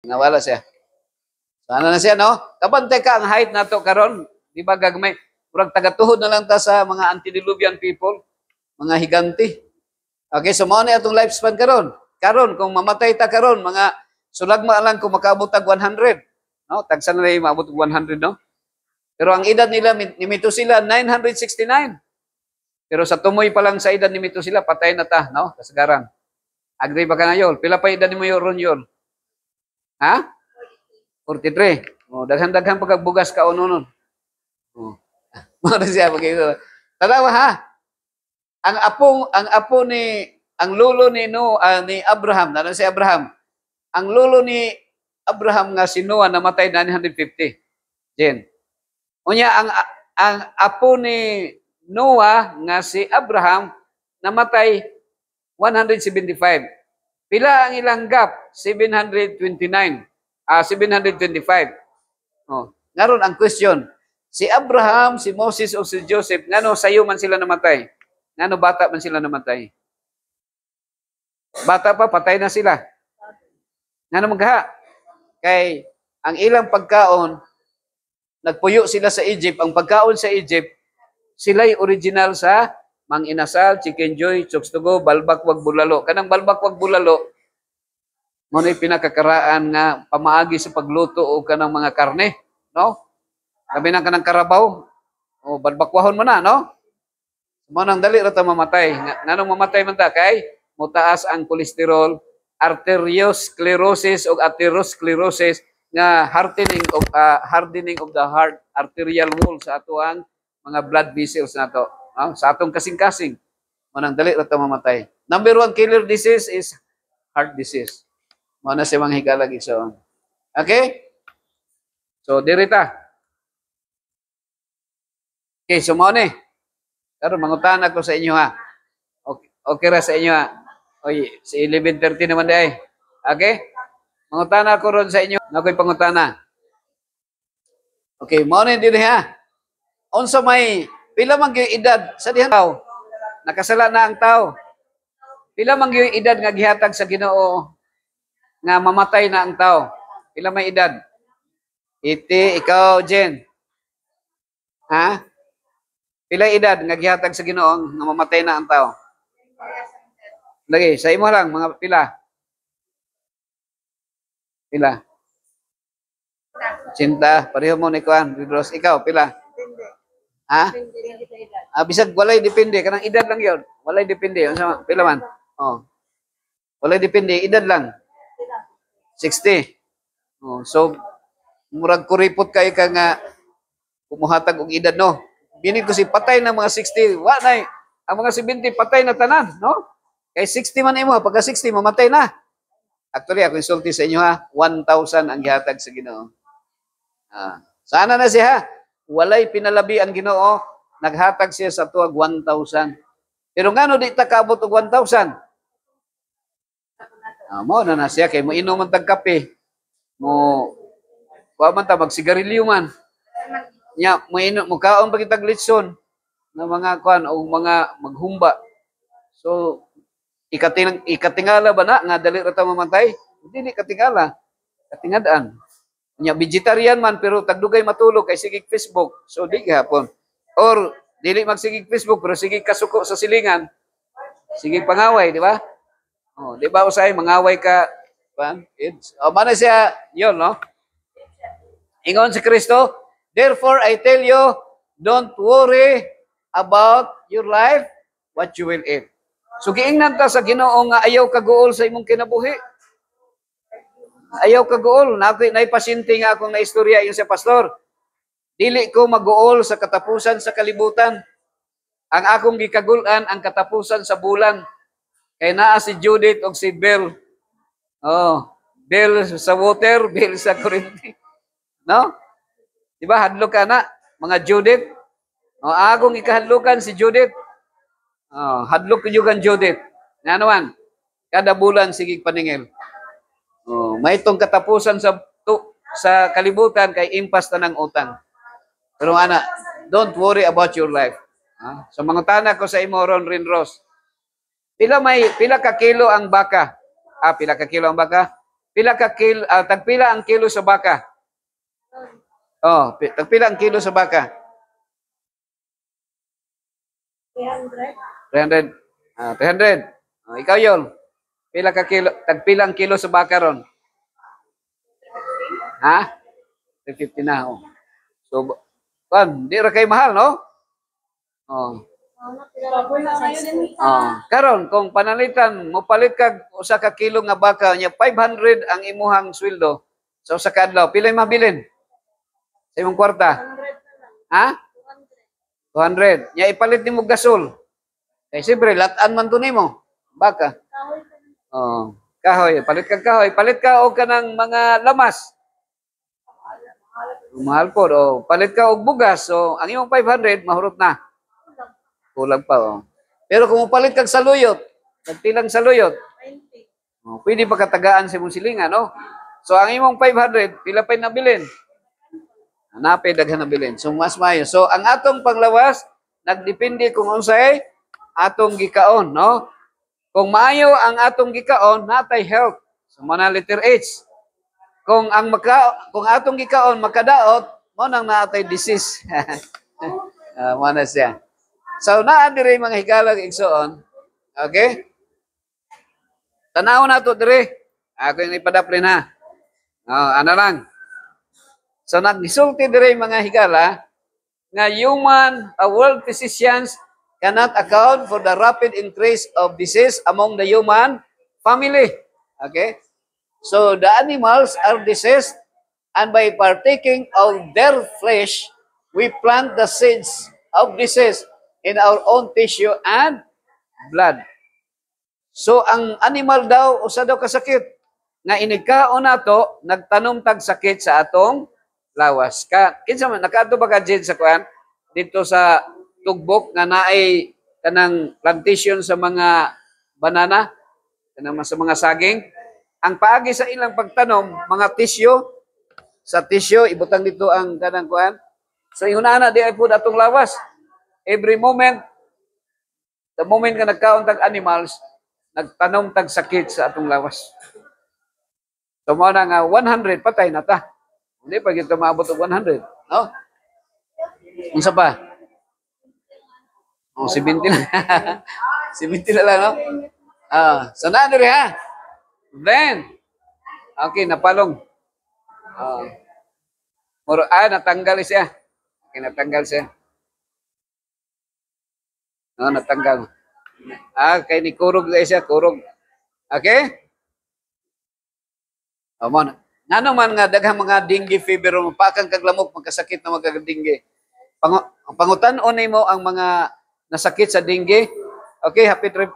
Nawala siya. Sana na siya, no? Kabantay ka ang height nato karon, di ba gagmay? Murag tagatuhod na lang ta sa mga antediluvian people, mga higanti. Okay, so mao ni atong lifespan karon. Karon kung mamatay ta karon, mga sulagma lang kung makaabot tag 100, no? Tagsa na rin maabot 100, no? Pero ang edad nila ni Metusela 969. Pero sa tumoy pa lang sa edad ni Metusela, patay na ta, no? Kasagaran. Agree ba ka na yun? Pila pa edad ni mo yun? Ha? 43. Oh, daghan-daghan pagbugas ka unon. Oh. Mao siya pagkito. Tanawa ha. Ang lolo ni ni Abraham, nano si Abraham. Ang lolo ni Abraham nga si Noah namatay 950. Jen. Unya ang apo ni Noah nga si Abraham namatay 175. Pila ang ilang gap? 729. 725. Oh, ngaron ang question. Si Abraham, si Moses o si Joseph, ngano sayo man sila namatay? Ngano bata man sila namatay? Bata pa, patay na sila. Ngano magha? Kay ang ilang pagkaon, nagpuyo sila sa Egypt. Ang pagkaon sa Egypt, sila'y original sa mang inasal, chicken joy, chokstugo, balbak wag bulalo. Kanang balbak wag bulalo, mo na pinakakaraan nga pamaagi sa pagluto o kanang mga karne, no? Sabi na kanang karabaw, o balbakwahon mo na, no? Mo nang dali ra ta mamatay. Nganong mamatay man ta kay mutaas ang kolesterol, arteriosclerosis o atherosclerosis nga hardening of the heart arterial wall sa atoang mga blood vessels nato, no? Sa atong kasing-kasing. Mo nang dali ra ta mamatay. Number 1 killer disease is heart disease. Mo na si mga higalag igsoon. Okay? So dirita. Okay, so mo ni. Pero mangutan ako sa inyo ha. Okay ra sa inyo ha. Oy, si 11:30 naman day. Okay? Mangutan ako ron sa inyo. Nakoy pangutana. Okay, mo ni dinhi ha. Unsa may pila man gyud edad sa dihang tao? Nakasala na ang tao. Pila man gyud edad nga gihatag sa Ginoo nga mamatay na ang tao? Pila may edad? 80, ikaw, Jen. Ha? Pila edad nga gihatag sa Ginoo nga mamatay na ang tao? Lagi, sa imo lang mga pila. Pila? Cinta, pareho mo ni kuan, Ridros. Ikaw, pila? Ha? Bisag walay depende kanang edad lang 'yon. Walay depende. Unsa pila man? Oh. Walay depende, edad lang. 60. Oh, so murag kuripot kay ka nga kumuhatag og edad, no? Bini ko si patay na mga 60. Wa nay. Ang mga 70 patay na tanan, no? Kay 60 man imo, pagka 60 mamatay na. Actually, ako insulti sa inyo ha, 1,000 ang gihatag sa Ginoo. Sana na siya, walay pinalabi ang Ginoo, naghatag siya sa tuwag 1,000. Pero ngano di ta kaabot og 1,000? Mo na siya kay mo inom man tag kape. Mo wa man ta magsigarilyo man. Nya mo inom mo kaon pa kitag litson na mga kuan o mga maghumba. So ikatingala ba na nga dali ra ta mamatay? Hindi katingala. Katingadaan. Nya vegetarian man pero tagdugay matulog kay sigig Facebook. So di gihapon. Or dili magsigig Facebook pero sigig kasuko sa silingan. Sigig pangaway, di ba? Oh, di ba usay mangaway ka pan? Mana siya 'yon, no? Ingon si Kristo, therefore I tell you, don't worry about your life, what you will eat. So giingnan ta sa Ginoo nga ayaw kaguol sa imong kinabuhi. Ayaw kaguol. Nay pasyente nga akong naistorya yung sa pastor. Dili ko maguol sa katapusan sa kalibutan. Ang akong gikagulan ang katapusan sa bulan. Kay naa si Judith o si Bell. Oh, Bell sa water, Bell sa kuryente. No? Di ba hadlok ka na mga Judith? Oh, akong ikahadlukan si Judith. Oh, hadlok ko yung Judith. Nga naman, kada bulan sigig paningil. Oh, may itong katapusan sa kalibutan kay impas ta ng utang. Pero ana, don't worry about your life. So mga tanak ko sa imo ron rin Ross. Pila ka kilo ang baka? Pila ka kilo ang baka? tagpila ang kilo sa baka? Oh, tagpila ang kilo sa baka? 300. 300. Ikaw yun. Tagpila ang kilo sa baka ron? Ha? 350 na. Oh. So, di ra kay mahal, no? Oh. Karon kung panalitan mo palit kag usa ka kilo nga baka nya 500 ang imuhang sweldo sa usa ka adlaw, pila mabilin sa imong kwarta? Ha? 200. Nya ipalit nimo gasol. Kay siyempre lat-an man to nimo baka. Oh, kahoy, palit kag kahoy, palit ka og kanang mga lamas. Mahal po, palit ka og bugas, so ang imong 500 mahurot na. Kulang pa, oh. Pero kung palit kag saluyot, nagtilang saluyot, pwede pa katagaan sa imong silingan, no? So, ang imong 500, pila pa'y nabilin? Hanapay daghan nabilin. So, mas mayo. So, ang atong panglawas, nagdepende kung unsay atong gikaon, no? Kung maayo ang atong gikaon, natay health. So, mana letter H. Kung atong gikaon makadaot, mo nang natay disease. Mana siya. So, naa dire mga hikalag igsoon. Okay? Tanaw na to dire. Ako yung ipadaplin ha. Ano lang. So, nagsulti dire mga higala nga world physicians cannot account for the rapid increase of disease among the human family. Okay? So, the animals are diseased and by partaking of their flesh, we plant the seeds of disease in our own tissue and blood. So, ang animal daw, usa daw kasakit, nga inigkaon nato, nagtanom tag sakit sa atong lawas. Kinsa man, nakaadto ba ka dyan sa kuan? Dito sa tugbok, nga naay kanang plantation sa mga banana, kanang sa mga saging. Ang paagi sa ilang pagtanom, mga tissue, sa tissue, ibutang dito ang kanang kuan. So, ihunana di ay po atong lawas. Every moment, the moment nga nagkaon tag animals, nagtanom tag sakit sa atong lawas. So, mo na nga 100, patay na ta. Hindi pa kita maabot og 100. No? Unsa pa? 70 na. 70 na lang, no? So na diri ha. Then, okay, napalong. Natanggal siya. Okay, natanggal siya. Natanggal. Kay ni kurog na siya, kurog. Okay? Ngano man nga daghang mga dengue fever, mapakang kaglamok, magkasakit na magka-dengue. Pangutan-on nimo ang mga nasakit sa dengue. Okay, hapit trip.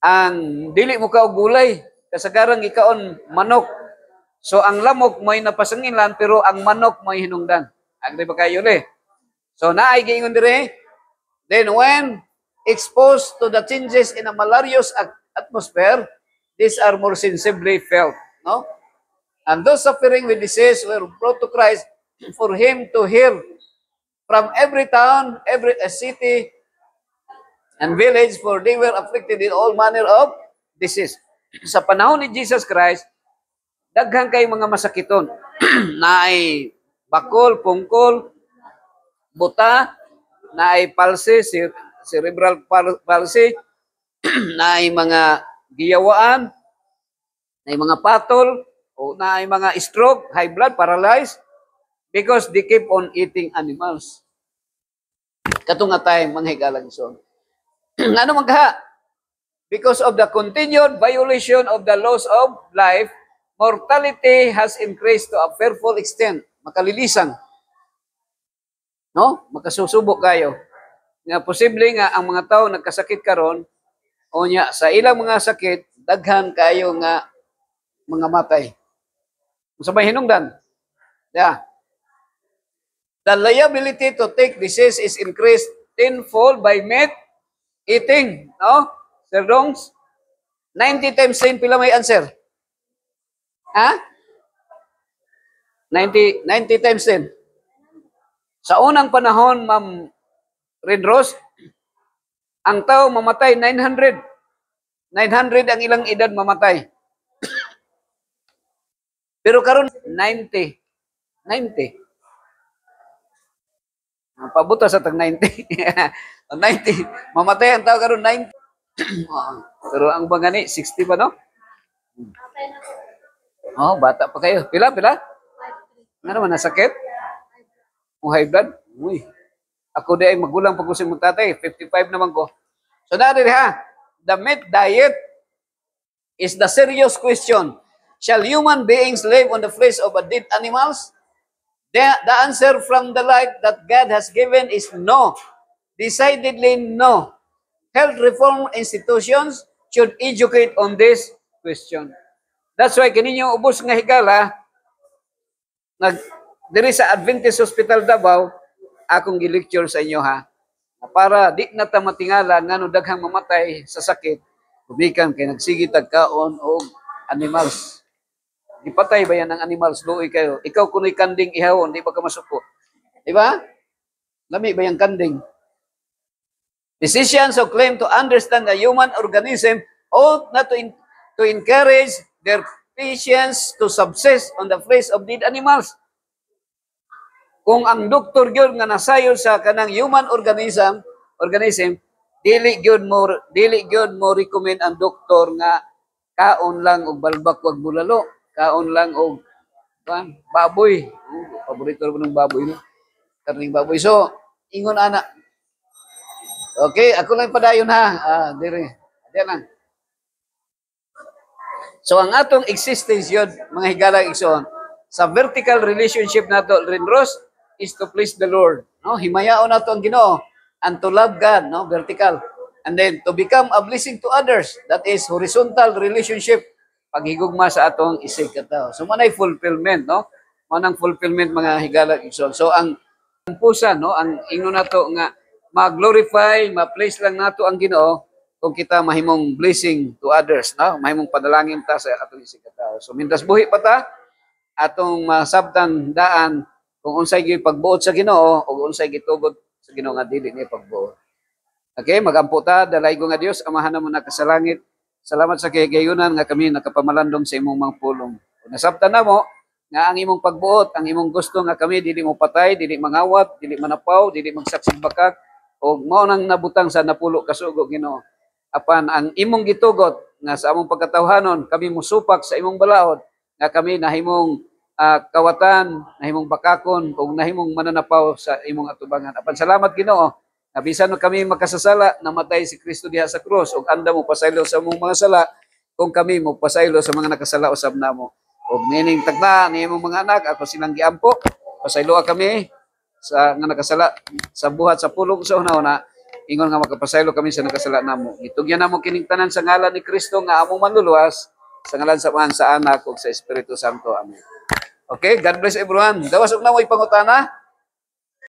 Ang dili mo ka og gulay, kasagaran ikaon manok. So ang lamok mo'y napasangilan pero ang manok mo'y hinungdan. Agri ba kayo le? So naay giingon dire. Then when exposed to the changes in a malarious atmosphere, these are more sensibly felt, no? And those suffering with disease were brought to Christ for Him to heal from every town, every city, and village, for they were afflicted in all manner of disease. Sa panahon ni Jesus Christ, daghang kay mga masakiton. Naay bakol, pungkol, buta, naay palsy, cerebral palsy, naay mga giyawaan, naay mga patol, o naay mga stroke, high blood, paralyzed, because they keep on eating animals. Katong nga time, mga higalagson. Ano magha? Because of the continued violation of the laws of life, mortality has increased to a fearful extent. Makalilisan. No? Makasusubok kayo. Nga posible nga ang mga tao nagkasakit karon o nya sa ilang mga sakit daghan kayo nga mga matay. Sabay hinungdan. Yeah. The liability to take disease is increased tenfold by meat eating. No? Sir Dongs? 90 times 10, pila may answer? Ha? 90 times 10. Sa unang panahon, Ma'am Red Rose, ang tao mamatay 900. 900 ang ilang edad mamatay. Pero karon 90. 90. Pabuta sa tag 90. 90. Mamatay ang tao karon 90. Pero ang mga ni 60 pa no? Oh, bata pa kayo. Pila? Nga naman, nasakit? Kung high blood? Uy. Ako di ay magulang pag si mong tatay. 55 naman ko. So, dali ha. The meat diet is the serious question. Shall human beings live on the flesh of a dead animals? The answer from the life that God has given is no. Decidedly no. Health reform institutions should educate on this question. That's why kaninyo ubos nga higala diri sa Adventist Hospital Davao akong gi-lecture sa inyo ha. Para di na ta matingala ngano daghang mamatay sa sakit gumikan kay nagsigi tagkaon og animals. Gipatay ba yan ng animals luoy kayo? Ikaw kunoy kanding ihawon di ba ka masuko? Di ba? Lami ba yang kanding? Physicians who claim to understand the human organism ought not to encourage their patients to subsist on the flesh of dead animals. Kung ang doktor gyud nga nasayon sa kanang human organism, dili gyud mo recommend ang doktor nga kaon lang og balbak wag bulalo, kaon lang og baboy. Paborito ko ng baboy no. Karning baboy. So, ingon ana. Okay, ako lang padayon ha. Dire. Diyan lang. So ang atong existence yun, mga higalang igsoon, sa vertical relationship nato Renros is to please the Lord. No, himayaon nato ang Ginoo and to love God, no, vertical. And then to become a blessing to others, that is horizontal relationship, paghigugma sa atong isig katao. So manay fulfillment, no? Manang fulfillment mga higalang igsoon. So ang pusa, no, ang ingon nato nga ma-glorify, ma-place lang nato ang Ginoo kung kita mahimong blessing to others, no? Mahimong padalangin ta sa atong isig katao. So mintas buhi pa ta atong masabtan daan kung unsay gyud pagbuot sa Ginoo o unsay gitugot sa Ginoo nga dili ni pagbuot. Okay, magampo ta dalay ko nga Dios amahan namo na sa langit. Salamat sa kagayunan nga kami nakapamalandong sa imong mga pulong. Kung nasabtan namo nga ang imong pagbuot, ang imong gusto nga kami dili mo patay, dili mangawat, dili manapaw, dili magsaksig bakak o mao nang nabutang sa napulo ka sugo Ginoo. Apan ang imong gitugot nga sa among pagkatawhanon kami musupak sa imong balaod nga kami nahimong kawatan, nahimong bakakon ug nahimong mananapaw sa imong atubangan. Apan salamat Ginoo nga bisan kami makasasala namatay si Kristo diha sa krus ug anda mo pasaylo sa among mga sala kung kami mo pasaylo sa mga nakasala usab namo. Ug nining tagna ni imong mga anak ako silang giampo pasayloa kami sa nga nakasala sa buhat sa pulong sa una-una ingon nga makapasaylo kami sa nakasala namo. Gitugyan namo kining tanan sa ngalan ni Kristo nga among manluluwas sa ngalan sa Anak ug sa Espiritu Santo. Amen. Okay, God bless everyone. Dawas og na mo ipangutana.